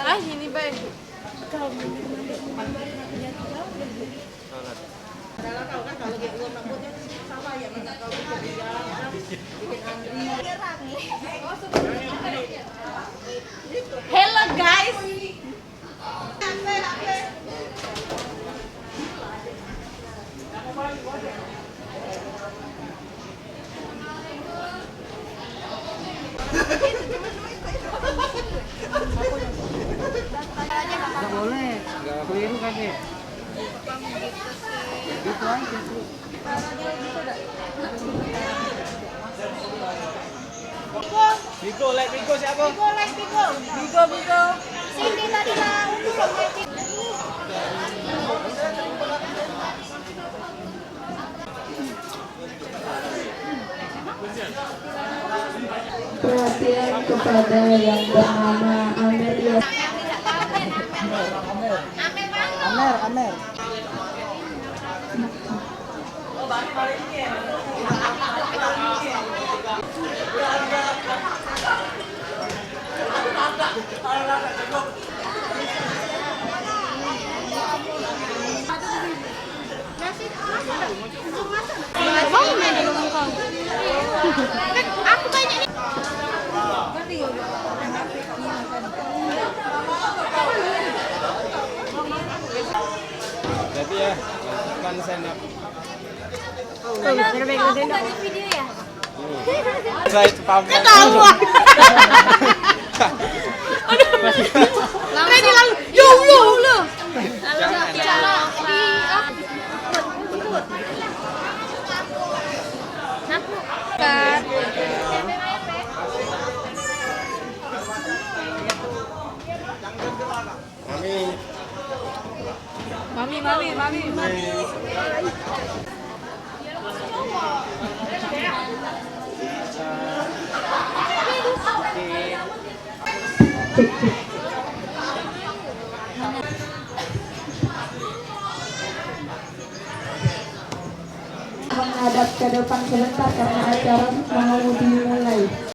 Ah, sini, Bay. Kalau kalau gitu rambutnya sama ya mana kalau dia bikin Andri. Hello guys. Nggak boleh, nggak keliru kan nih. Gitu aja tuh. Bigo, like Bigo siapa? Bigo. Sini tadi lah untuk Perhatian kepada yang bernama Amer ya. Amer. Aku banyak nih. Jadi ya, kan senap. Aku banyak video ya. Saya paham. Ketawa. Ready lalu. Yo. Mami. Menghadap ke depan sebentar karena acara mengemudi